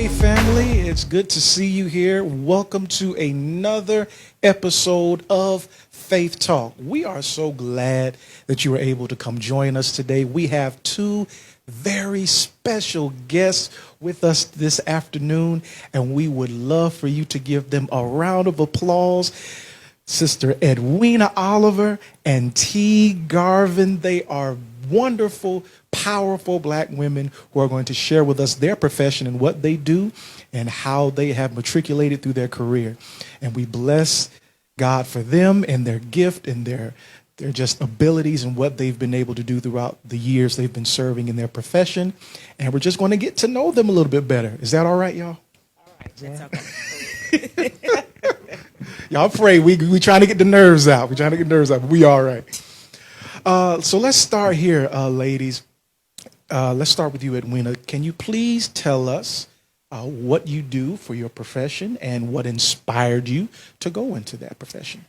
Hey family, it's good to see you here. Welcome to another episode of Faith Talk. We are so glad that you were able to come join us today. We have two very special guests with us this afternoon, and we would love for you to give them a round of applause. Sister Edwina Oliver and T. Garvin. They are wonderful, powerful black women who are going to share with us their profession and what they do and how they have matriculated through their career. And we bless God for them and their gift and their just abilities and what they've been able to do throughout the years they've been serving in their profession. And we're just going to get to know them a little bit better. Is that all right, y'all? All right, that's okay. Y'all pray. We trying to get the nerves out. We're trying to get nerves out, but we all right. So let's start here, ladies. Let's start with you, Edwina. Can you please tell us what you do for your profession and what inspired you to go into that profession?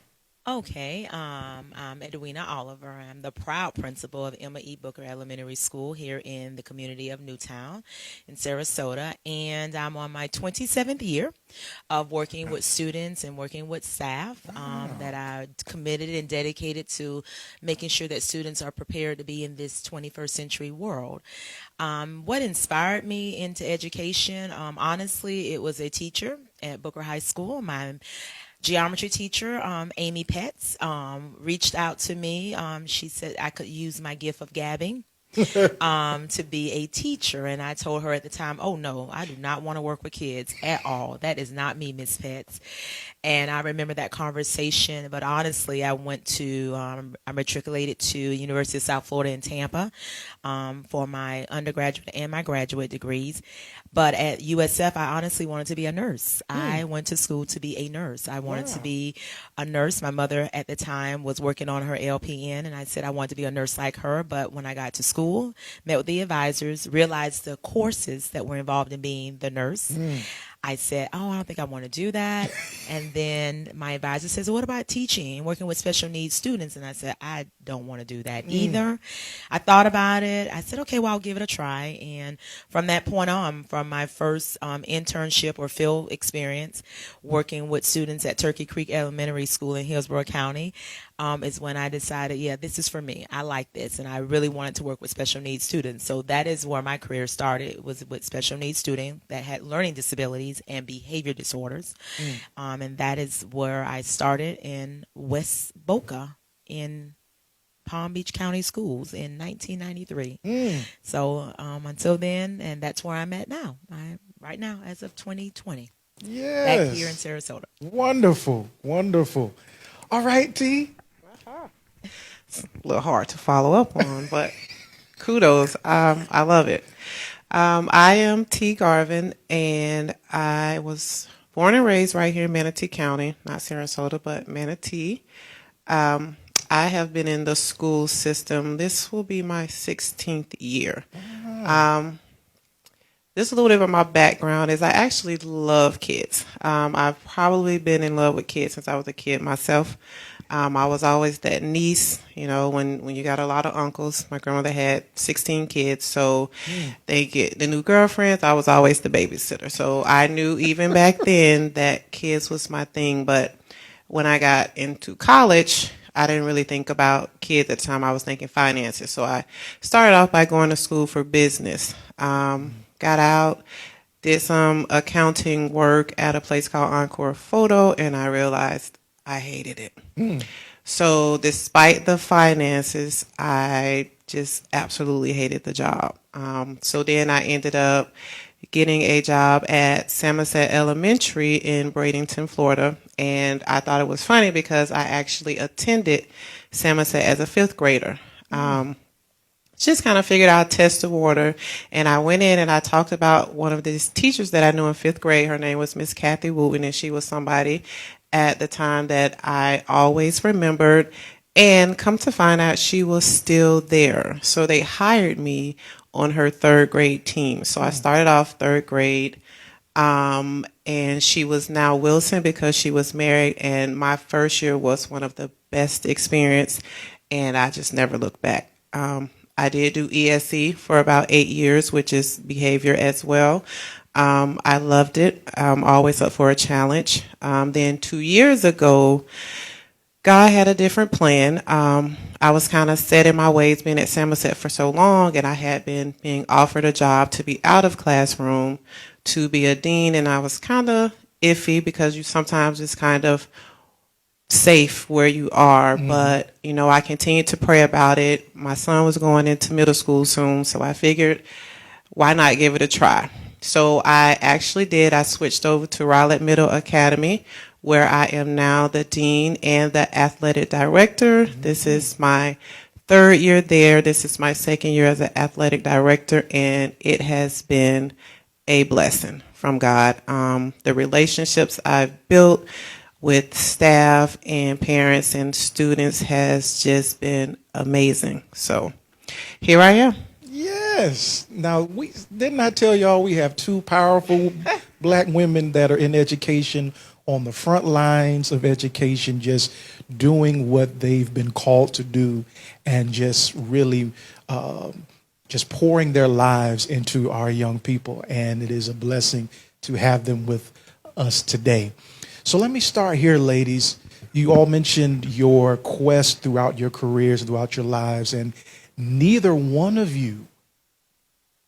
Okay, I'm Edwina Oliver. I'm the proud principal of Emma E. Booker Elementary School here in the community of Newtown in Sarasota, and I'm on my 27th year of working with students and working with staff that are committed and dedicated to making sure that students are prepared to be in this 21st century world. What inspired me into education, honestly, it was a teacher at Booker High School. My geometry teacher, Amy Petts, reached out to me. She said I could use my gift of gabbing to be a teacher. And I told her at the time, oh, no, I do not want to work with kids at all. That is not me, Miss Petts. And I remember that conversation. But honestly, I matriculated to University of South Florida in Tampa for my undergraduate and my graduate degrees. But at USF, I honestly wanted to be a nurse. I went to school to be a nurse. I wanted to be a nurse. My mother at the time was working on her LPN, and I said I wanted to be a nurse like her. But when I got to school, met with the advisors, realized the courses that were involved in being the nurse. I said, oh, I don't think I want to do that. And then my advisor says, well, what about teaching, working with special needs students? And I said, I don't want to do that either. I thought about it. I said, okay, well, I'll give it a try. And from that point on, from my first internship or field experience working with students at Turkey Creek Elementary School in Hillsborough County, is when I decided, yeah, this is for me. I like this. And I really wanted to work with special needs students. So that is where my career started, was with special needs students that had learning disabilities and behavior disorders. And that is where I started in West Boca in Palm Beach County Schools in 1993. So until then, and that's where I'm at now. Right now, as of 2020. Yes. Back here in Sarasota. Wonderful, wonderful. All right, T. It's a little hard to follow up on, but kudos. I love it. I am T. Garvin, and I was born and raised right here in Manatee County, not Sarasota, but Manatee. I have been in the school system. This will be my 16th year. Just a little bit of my background is I actually love kids. I've probably been in love with kids since I was a kid myself. I was always that niece, when you got a lot of uncles. My grandmother had 16 kids, so they get the new girlfriends. I was always the babysitter. So I knew even back then that kids was my thing. But when I got into college, I didn't really think about kids at the time. I was thinking finances. So I started off by going to school for business. Got out, did some accounting work at a place called Encore Photo, and I realized I hated it. So despite the finances, I just absolutely hated the job. So then I ended up getting a job at Samoset Elementary in Bradenton, Florida. And I thought it was funny because I actually attended Samoset as a fifth grader. Just kind of figured I'd test the water. And I went in and I talked about one of these teachers that I knew in fifth grade. Her name was Miss Kathy Wooten, and she was somebody at the time that I always remembered. And come to find out, she was still there. So they hired me on her third grade team. So I started off third grade. And she was now Wilson because she was married. And my first year was one of the best experience. And I just never looked back. I did do ESE for about 8 years, which is behavior as well. I loved it. I'm always up for a challenge. Then 2 years ago, God had a different plan. I was kind of set in my ways being at Samoset for so long, and I had been being offered a job to be out of classroom to be a dean, and I was kind of iffy because you sometimes it's kind of safe where you are, but I continued to pray about it. My son was going into middle school soon, so I figured why not give it a try. So I actually did. I switched over to Rowlett Middle Academy, where I am now the dean and the athletic director. This is my third year there. This is my second year as an athletic director, and it has been a blessing from God. The relationships I've built with staff and parents and students has just been amazing. So here I am. Yes. Now, didn't I tell y'all we have two powerful black women that are in education, on the front lines of education, just doing what they've been called to do, and just really just pouring their lives into our young people. And it is a blessing to have them with us today. So let me start here, ladies. You all mentioned your quest throughout your careers, throughout your lives, and neither one of you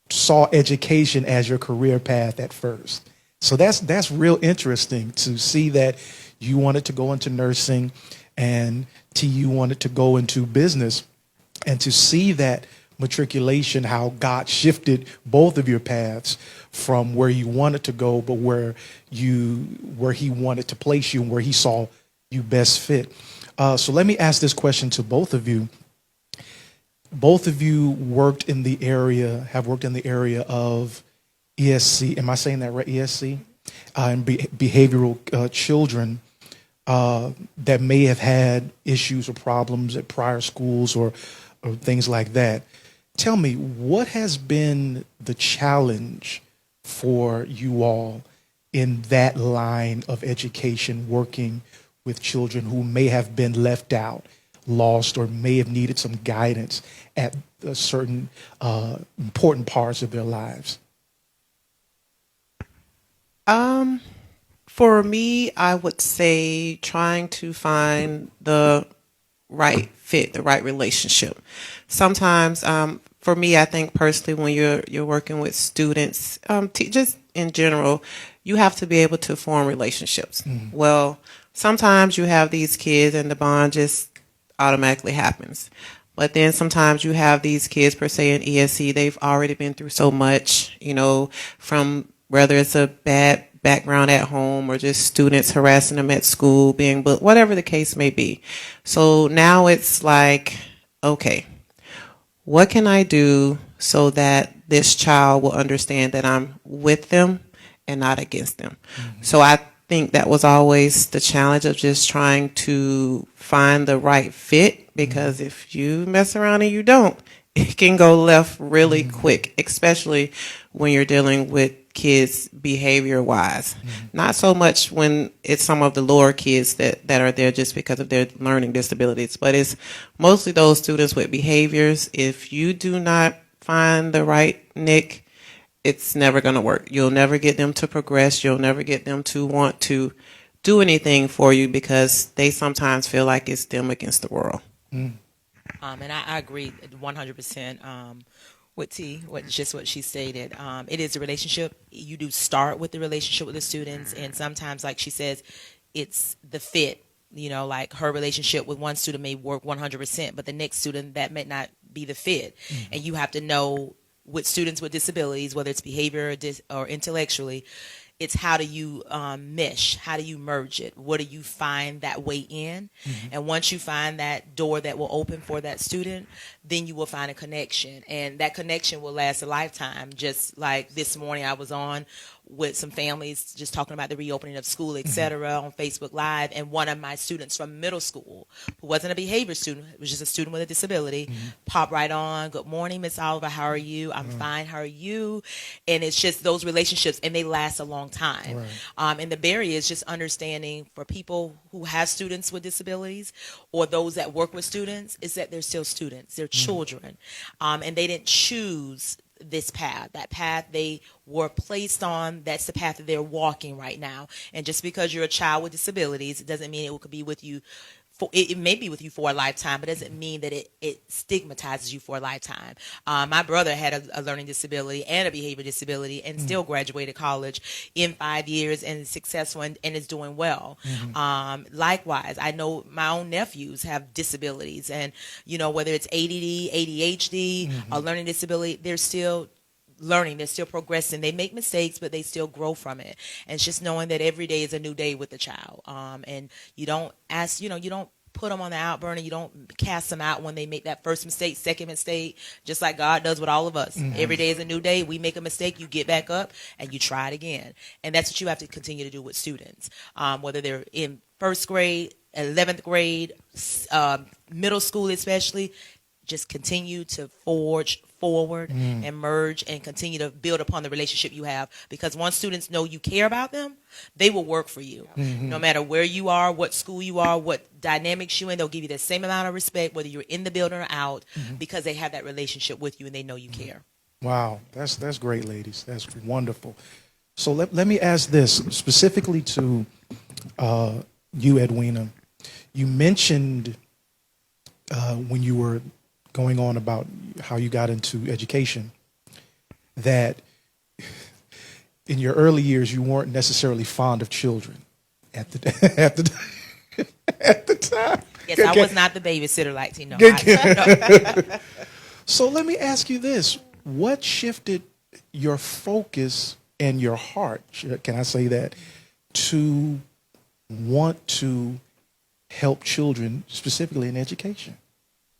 saw education as your career path at first. So that's real interesting to see that you wanted to go into nursing and you wanted to go into business, and to see that matriculation, how God shifted both of your paths from where you wanted to go, but where he wanted to place you and where he saw you best fit. So let me ask this question to both of you. Both of you have worked in the area of ESC. Am I saying that right? ESC? And behavioral children that may have had issues or problems at prior schools or things like that. Tell me, what has been the challenge for you all in that line of education, working with children who may have been left out, lost, or may have needed some guidance at certain important parts of their lives? For me, I would say trying to find the right fit, the right relationship. Sometimes, for me, I think personally, when you're working with students, just in general, you have to be able to form relationships. Mm-hmm. Well, sometimes you have these kids and the bond just automatically happens. But then sometimes you have these kids, per se, in ESC, they've already been through so much, from whether it's a bad background at home or just students harassing them at school, being bullied, whatever the case may be. So now it's like, okay, what can I do so that this child will understand that I'm with them and not against them? Mm-hmm. So I think that was always the challenge of just trying to find the right fit, because mm-hmm. if you mess around and you don't, it can go left really mm-hmm. quick, especially when you're dealing with kids behavior wise. Mm-hmm. Not so much when it's some of the lower kids that are there just because of their learning disabilities, but it's mostly those students with behaviors. If you do not find the right nick, it's never going to work. You'll never get them to progress. You'll never get them to want to do anything for you, because they sometimes feel like it's them against the world. Mm. And I agree 100% with what she stated. It is a relationship. You do start with the relationship with the students, and sometimes, like she says, it's the fit. Like her relationship with one student may work 100%, but the next student, that may not be the fit. Mm-hmm. And you have to know, with students with disabilities, whether it's behavior or intellectually, it's how do you mesh? How do you merge it? What do you find that way in? Mm-hmm. And once you find that door that will open for that student, then you will find a connection. And that connection will last a lifetime. Just like this morning, I was on with some families just talking about the reopening of school, et cetera, mm-hmm. on Facebook Live. And one of my students from middle school, who wasn't a behavior student, it was just a student with a disability, mm-hmm. popped right on. Good morning, Miss Oliver. How are you? I'm fine. How are you? And it's just those relationships, and they last a long time. Right. And the barrier is just understanding for people who have students with disabilities, or those that work with students, is that they're still students. They're children. And they didn't choose this path. That path they were placed on, that's the path that they're walking right now. And just because you're a child with disabilities, it doesn't mean it could be with you. It may be with you for a lifetime, but it doesn't mean that it stigmatizes you for a lifetime. My brother had a learning disability and a behavior disability and still graduated college in 5 years and is successful and is doing well. Likewise, I know my own nephews have disabilities, and whether it's ADD, ADHD, a learning disability, they're still learning, they're still progressing. They make mistakes, but they still grow from it. And it's just knowing that every day is a new day with the child. And you don't you don't put them on the out burner. You don't cast them out when they make that first mistake, second mistake, just like God does with all of us. Every day is a new day. We make a mistake, you get back up and you try it again. And that's what you have to continue to do with students, whether they're in first grade, 11th grade, middle school especially. Just continue to forge forward and merge and continue to build upon the relationship you have, because once students know you care about them, they will work for you. No matter where you are, what school you are, what dynamics you're in, they'll give you the same amount of respect whether you're in the building or out, because they have that relationship with you and they know you care. Wow, that's great, ladies. That's wonderful. So let me ask this specifically to you, Edwina. You mentioned when you were going on about how you got into education, that in your early years you weren't necessarily fond of children at the at the time. Yes, I was not the babysitter like Tino. So let me ask you this: what shifted your focus and your heart? Can I say that, to want to help children, specifically in education?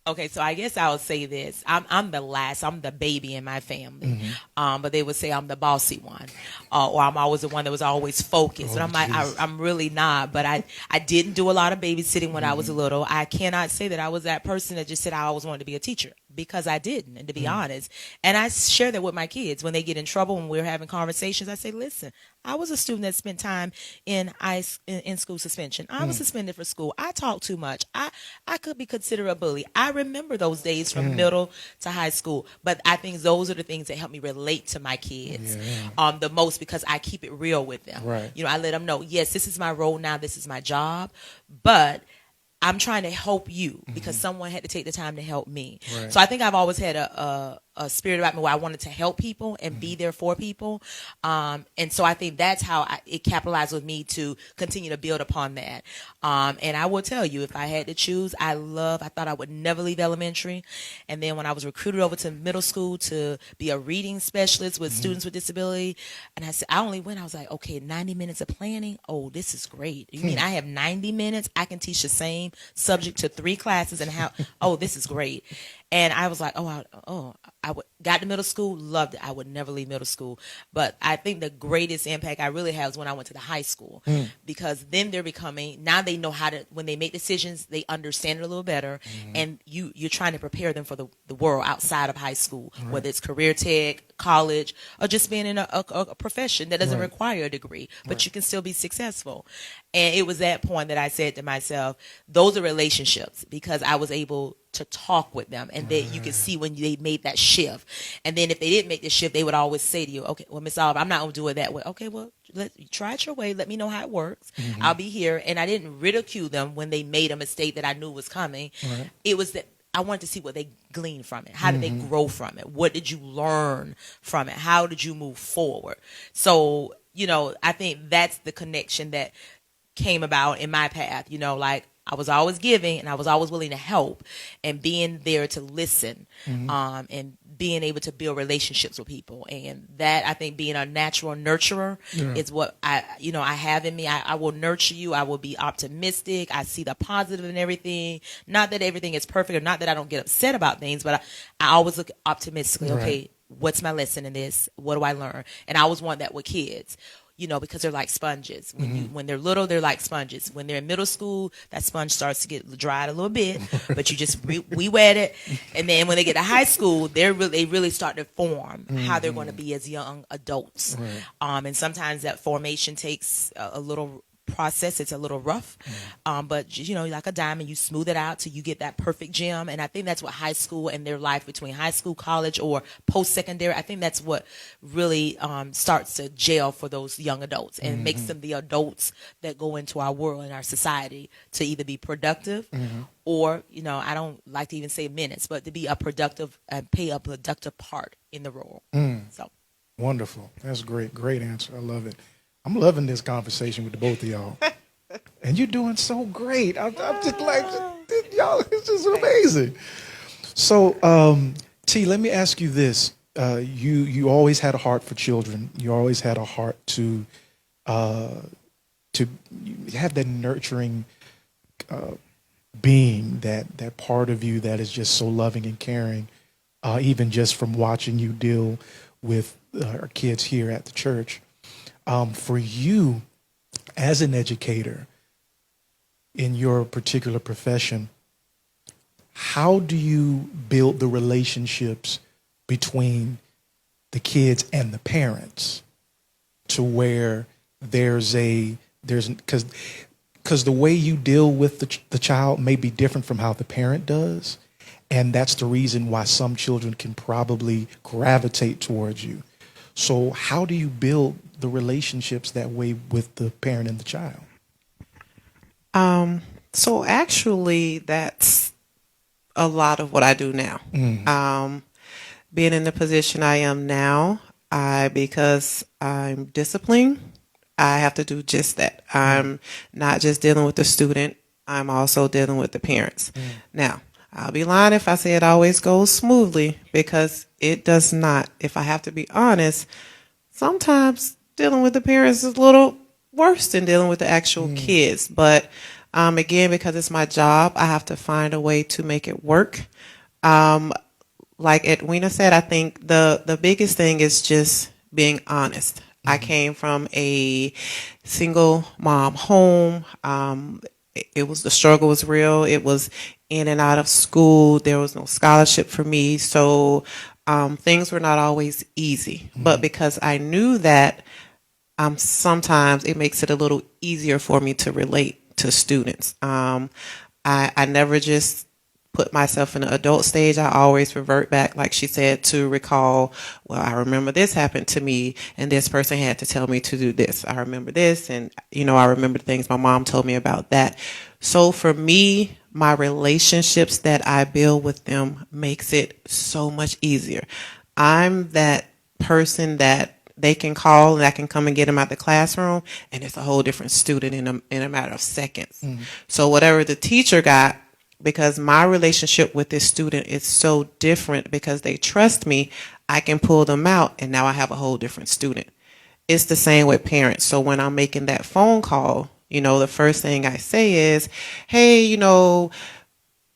Okay, so I guess I would say this. I'm the last. I'm the baby in my family. But they would say I'm the bossy one. Or I'm always the one that was always focused. And I'm like, I'm really not. But I didn't do a lot of babysitting when I was little. I cannot say that I was that person that just said I always wanted to be a teacher, because I didn't, and to be honest. And I share that with my kids. When they get in trouble, when we're having conversations, I say, listen, I was a student that spent time in school suspension. I was suspended for school. I talked too much. I could be considered a bully. I remember those days from middle to high school. But I think those are the things that help me relate to my kids the most, because I keep it real with them. Right. I let them know, yes, this is my role now. This is my job. But I'm trying to help you because someone had to take the time to help me. Right. So I think I've always had a spirit about me where I wanted to help people and be there for people. And so I think that's how it capitalized with me to continue to build upon that. And I will tell you, if I had to choose, I thought I would never leave elementary. And then when I was recruited over to middle school to be a reading specialist with students with disability, and I was like, okay, 90 minutes of planning. Oh, this is great. You mean I have 90 minutes? I can teach the same subject to 3 classes and this is great. And I was like, got to middle school, loved it. I would never leave middle school. But I think the greatest impact I really had was when I went to the high school, because then now they know how to, when they make decisions, they understand it a little better. And you're trying to prepare them for the world outside of high school, whether it's career tech, college, or just being in a profession that doesn't require a degree, but you can still be successful. And it was that point that I said to myself, those are relationships, because I was able to talk with them, and that you could see when they made that shift. And then if they didn't make the shift, they would always say to you, okay, well, Miss Oliver, I'm not going to do it that way. Okay, well, try it your way. Let me know how it works. I'll be here. And I didn't ridicule them when they made a mistake that I knew was coming. Right. It was that I wanted to see what they gleaned from it. How did they grow from it? What did you learn from it? How did you move forward? So, I think that's the connection that came about in my path. Like, I was always giving, and I was always willing to help, and being there to listen, and being able to build relationships with people. And that, I think, being a natural nurturer is what I have in me. I will nurture you. I will be optimistic. I see the positive in everything. Not that everything is perfect, or not that I don't get upset about things, but I always look optimistically. Right. Okay, what's my lesson in this? What do I learn? And I always want that with kids. Because they're like sponges. When they're little, they're like sponges. When they're in middle school, that sponge starts to get dried a little bit, but you just re-wet it. And then when they get to high school, they really start to form how they're going to be as young adults. Right. And sometimes that formation takes a little process. It's a little rough, but like a diamond, you smooth it out till you get that perfect gem. And I think that's what high school and their life between high school, college, or post-secondary, I think that's what really starts to gel for those young adults and makes them the adults that go into our world and our society to either be productive or, I don't like to even say minutes, but to be a productive and play a productive part in the role. So. Wonderful. That's great. Great answer. I love it. I'm loving this conversation with the both of y'all. And you're doing so great. I'm just like, y'all, it's just amazing. So, T, let me ask you this. You always had a heart for children. You always had a heart to have that nurturing being, that part of you that is just so loving and caring, even just from watching you deal with our kids here at the church. For you, as an educator in your particular profession, how do you build the relationships between the kids and the parents to where there's because the way you deal with the child may be different from how the parent does, and that's the reason why some children can probably gravitate towards you. So how do you build the relationships that way with the parent and the child? So actually, that's a lot of what I do now. Being in the position I am now, because I'm disciplined, I have to do just that. I'm not just dealing with the student, I'm also dealing with the parents. Now, I'll be lying if I say it always goes smoothly, because it does not. If I have to be honest, sometimes dealing with the parents is a little worse than dealing with the actual kids. But again, because it's my job, I have to find a way to make it work. Like Edwina said, I think the biggest thing is just being honest. I came from a single mom home. The struggle was real. It was in and out of school. There was no scholarship for me. So things were not always easy. But because I knew that, sometimes it makes it a little easier for me to relate to students. I never just put myself in the adult stage. I always revert back, like she said, to recall, well, I remember this happened to me and this person had to tell me to do this. I remember this, and I remember the things my mom told me about that. So for me, my relationships that I build with them makes it so much easier. I'm that person that they can call and I can come and get them out the classroom, and it's a whole different student in a matter of seconds. So whatever the teacher got, because my relationship with this student is so different, because they trust me, I can pull them out, and now I have a whole different student. It's the same with parents. So when I'm making that phone call, the first thing I say is, hey,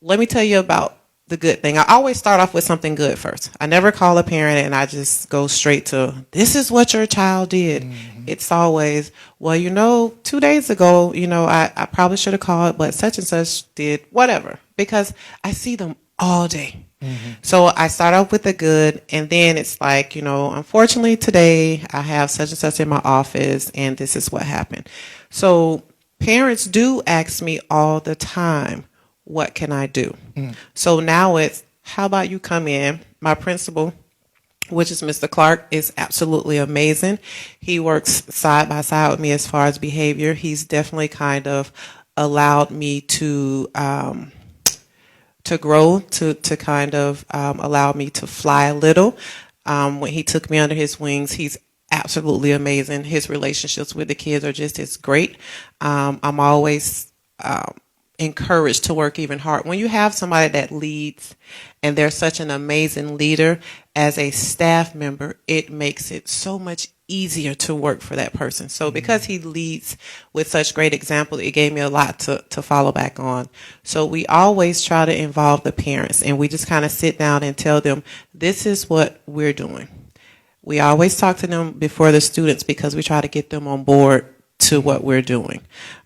let me tell you about the good thing. I always start off with something good first. I never call a parent and I just go straight to, this is what your child did. It's always, well, 2 days ago, I probably should have called, but such and such did whatever, because I see them all day. So I start off with the good, and then it's like, unfortunately today I have such and such in my office and this is what happened. So parents do ask me all the time, what can I do? So now it's, how about you come in? My principal, which is Mr. Clark, is absolutely amazing. He works side by side with me as far as behavior. He's definitely kind of allowed me to grow, to kind of allow me to fly a little. When he took me under his wings, he's absolutely amazing. His relationships with the kids are just as great. I'm always encouraged to work even hard. When you have somebody that leads and they're such an amazing leader, as a staff member, it makes it so much easier to work for that person. So because he leads with such great example, it gave me a lot to follow back on. So we always try to involve the parents, and we just kind of sit down and tell them, this is what we're doing. We always talk to them before the students, because we try to get them on board to what we're doing.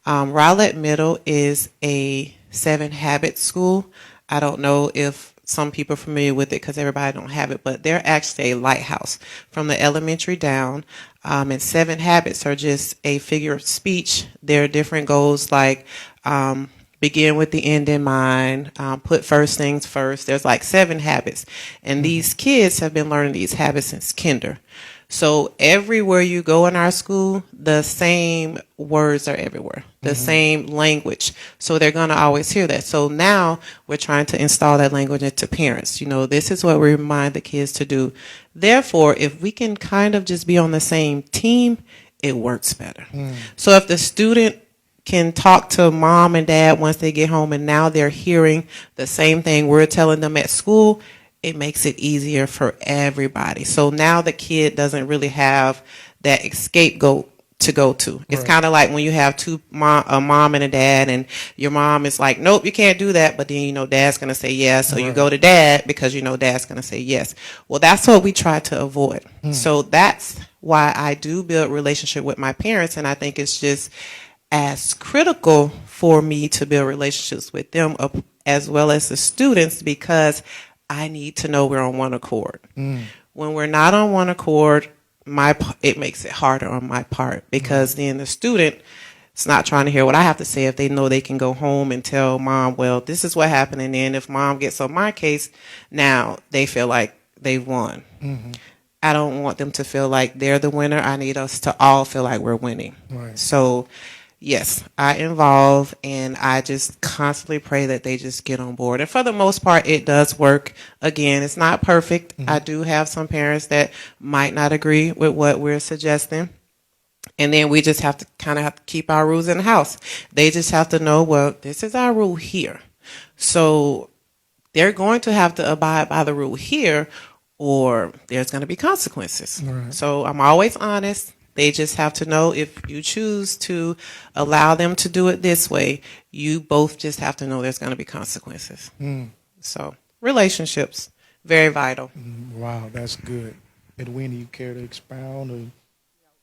Rowlett Middle is a 7 habit school. I don't know if some people are familiar with it because everybody don't have it, but they're actually a lighthouse from the elementary down. And 7 habits are just a figure of speech. There are different goals like begin with the end in mind, put first things first. There's like 7 habits. And these kids have been learning these habits since kinder. So everywhere you go in our school, the same words are everywhere, the same language. So they're going to always hear that. So now we're trying to install that language into parents. This is what we remind the kids to do. Therefore, if we can kind of just be on the same team, it works better. So if the student can talk to mom and dad once they get home and now they're hearing the same thing we're telling them at school, it makes it easier for everybody. So now the kid doesn't really have that scapegoat to go to. It's kind of like when you have a mom and a dad, and your mom is like, nope, you can't do that. But then, dad's going to say yes. So you go to dad because dad's going to say yes. Well, that's what we try to avoid. So that's why I do build relationship with my parents. And I think it's just as critical for me to build relationships with them as well as the students, because I need to know we're on one accord. When we're not on one accord, it makes it harder on my part, because then the student is not trying to hear what I have to say if they know they can go home and tell mom, well, this is what happened. And then if mom gets on my case, now they feel like they've won. I don't want them to feel like they're the winner. I need us to all feel like we're winning. So yes, I involve, and I just constantly pray that they just get on board. And for the most part, it does work. Again, it's not perfect. I do have some parents that might not agree with what we're suggesting. And then we just have to keep our rules in the house. They just have to know, well, this is our rule here. So they're going to have to abide by the rule here, or there's going to be consequences. So I'm always honest. They just have to know, if you choose to allow them to do it this way, you both just have to know there's going to be consequences. So relationships, very vital. Wow, that's good. Edwina, you care to expound? Or?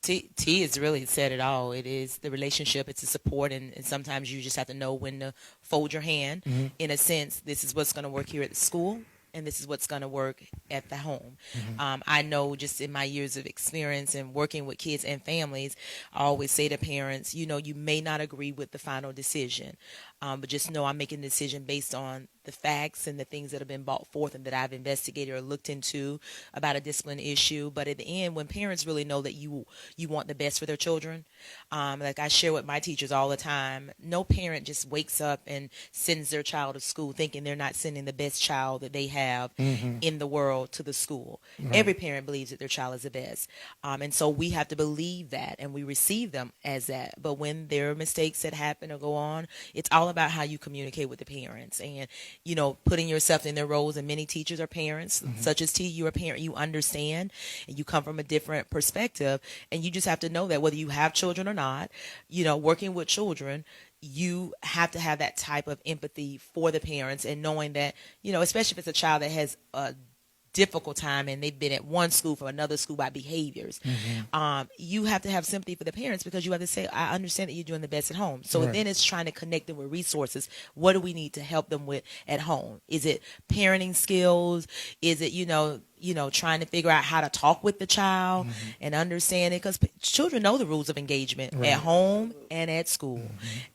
T has really said it all. It is the relationship, it's the support, and sometimes you just have to know when to fold your hand. In a sense, this is what's going to work here at the school, and this is what's going to work at the home. I know, just in my years of experience and working with kids and families, I always say to parents, you may not agree with the final decision, but just know I'm making a decision based on the facts and the things that have been brought forth and that I've investigated or looked into about a discipline issue. But at the end, when parents really know that you want the best for their children, like I share with my teachers all the time, no parent just wakes up and sends their child to school thinking they're not sending the best child that they have in the world to the school. Every parent believes that their child is the best. And so we have to believe that, and we receive them as that. But when there are mistakes that happen or go on, it's all about how you communicate with the parents and, putting yourself in their roles. And many teachers are parents, such as T, you're a parent, you understand, and you come from a different perspective. And you just have to know that whether you have children or not, working with children, you have to have that type of empathy for the parents, and knowing that, especially if it's a child that has a difficult time and they've been at one school for another school by behaviors, you have to have sympathy for the parents, because you have to say, I understand that you're doing the best at home. So then it's trying to connect them with resources. What do we need to help them with at home? Is it parenting skills? Is it, trying to figure out how to talk with the child and understand it? Because children know the rules of engagement at home and at school.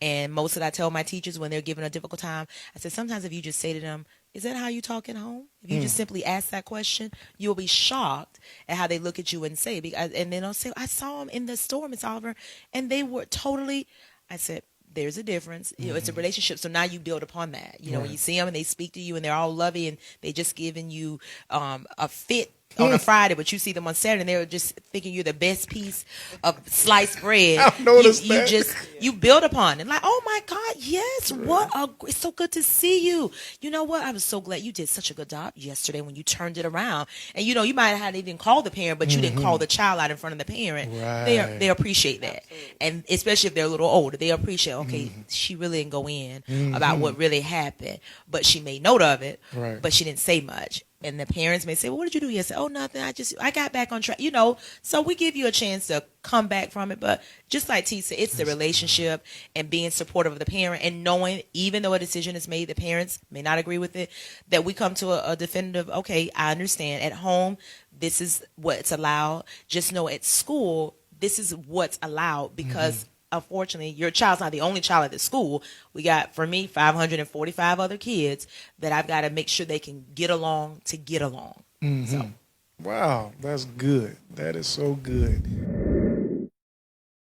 And most of that I tell my teachers when they're given a difficult time, I said, sometimes if you just say to them, is that how you talk at home? If you just simply ask that question, you'll be shocked at how they look at you and say, and then they'll say, I saw them in the store, Miss Oliver, and they were totally, I said, there's a difference. It's a relationship. So now you build upon that. When you see them and they speak to you and they're all lovey and they just giving you a fit on a Friday, but you see them on Saturday and they're just thinking you're the best piece of sliced bread. I've noticed that. You build upon it. Like, oh my God, yes, it's so good to see you. You know what? I was so glad you did such a good job yesterday when you turned it around. And you might have even called the parent, but you didn't call the child out in front of the parent. They appreciate that. And especially if they're a little older, they appreciate, okay, she really didn't go in about what really happened, but she made note of it, but she didn't say much. and the parents may say, well, what did you do yesterday? Oh, nothing. I got back on track, so we give you a chance to come back from it. But just like T said, it's the relationship and being supportive of the parent, and knowing, even though a decision is made, the parents may not agree with it, that we come to a definitive, okay, I understand. At home, this is what's allowed. Just know at school, this is what's allowed, because unfortunately, your child's not the only child at the school. We got, for me, 545 other kids that I've got to make sure they can get along to get along. So. Wow, that's good. That is so good.